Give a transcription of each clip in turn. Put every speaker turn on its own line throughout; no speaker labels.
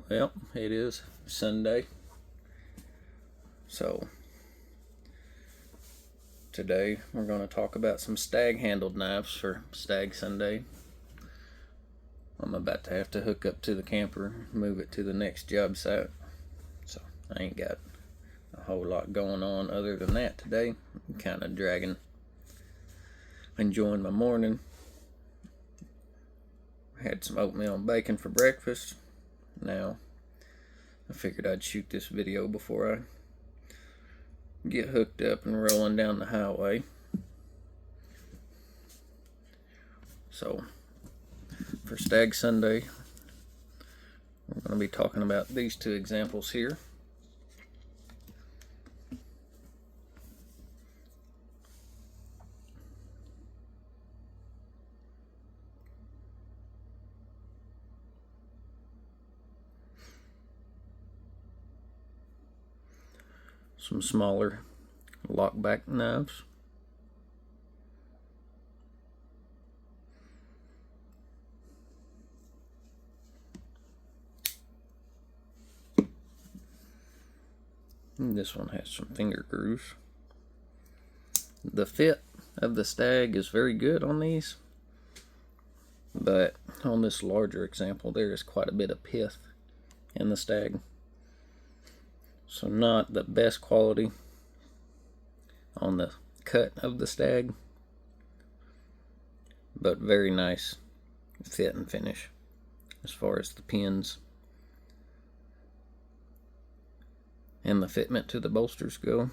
Well, it is Sunday, so today we're going to talk about some stag handled knives for Stag Sunday. I'm about to have to hook up to the camper, move it to the next job site, so I ain't got a whole lot going on other than that today. I'm kind of dragging, enjoying my morning. Had some oatmeal and bacon for breakfast. Now I figured I'd shoot this video before I get hooked up and rolling down the highway. So for Stag Sunday, we're going to be talking about these two examples here. Some smaller lockback knives. And this one has some finger grooves. The fit of the Stag is very good on these, but on this larger example there is quite a bit of pith in the Stag. So not the best quality on the cut of the Stag, but very nice fit and finish as far as the pins and the fitment to the bolsters go.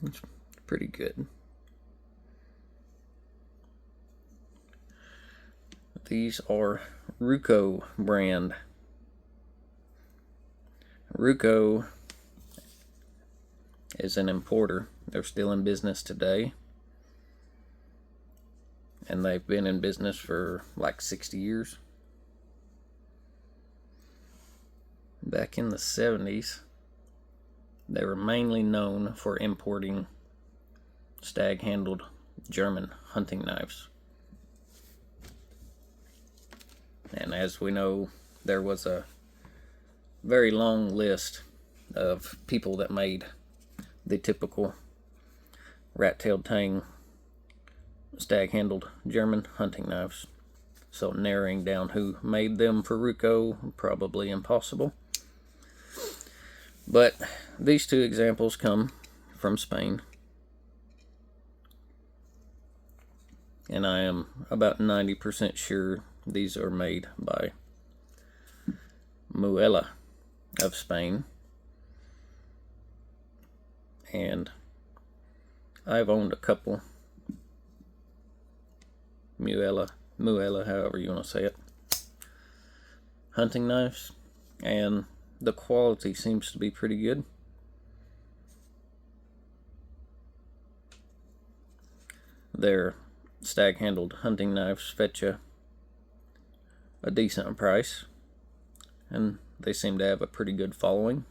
It's pretty good. These are Ruko brand. Ruko is an importer. They're still in business today, and they've been in business for like 60 years. Back in the 70s, they were mainly known for importing stag handled German hunting knives. And as we know, there was a very long list of people that made the typical rat-tailed tang stag-handled German hunting knives. So narrowing down who made them for Ruko, probably impossible. But these two examples come from Spain. And I am about 90% sure these are made by Muela of Spain. And I've owned a couple Muela, however you want to say it, hunting knives, and the quality seems to be pretty good. Their stag handled hunting knives fetch a decent price, and they seem to have a pretty good following.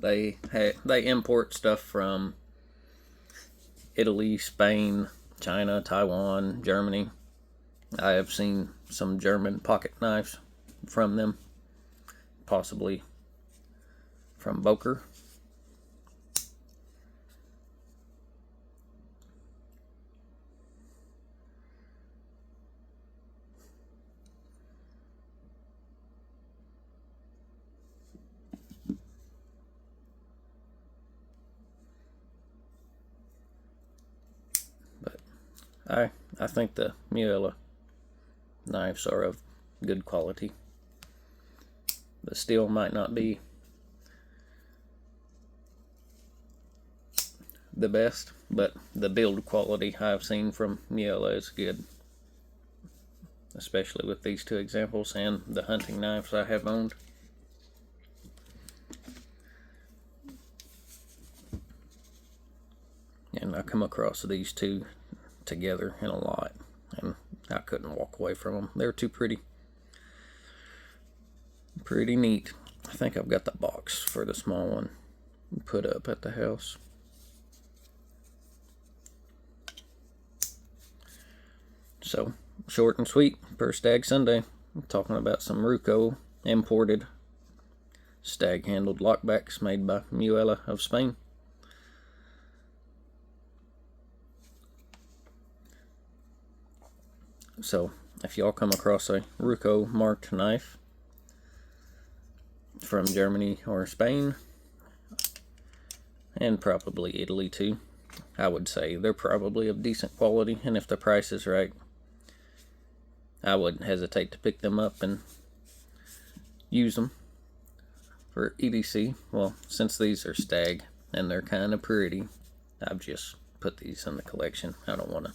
They import stuff from Italy, Spain, China, Taiwan, Germany. I have seen some German pocket knives from them, possibly from Boker. I think the Muela knives are of good quality. The steel might not be the best, but the build quality I've seen from Muela is good, especially with these two examples and the hunting knives I have owned. And I come across these two together in a lot, and I couldn't walk away from them. They're too pretty. Pretty neat. I think I've got the box for the small one put up at the house. So, short and sweet per Stag Sunday. I'm talking about some Ruko imported stag handled lockbacks made by Muela of Spain. So, if y'all come across a Ruko marked knife from Germany or Spain, and probably Italy too, I would say they're probably of decent quality, and if the price is right, I wouldn't hesitate to pick them up and use them for EDC. Well, since these are stag and they're kind of pretty, I've just put these in the collection. I don't want to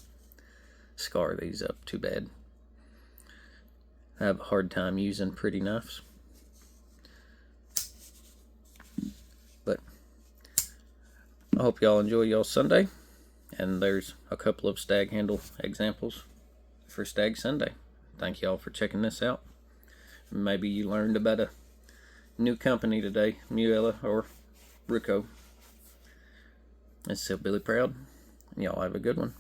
scar these up too bad. I have a hard time using pretty knives. But I hope y'all enjoy y'all Sunday. And there's a couple of stag handle examples for Stag Sunday. Thank y'all for checking this out. Maybe you learned about a new company today, Muela or Ruko. It's still Billy Proud. Y'all have a good one.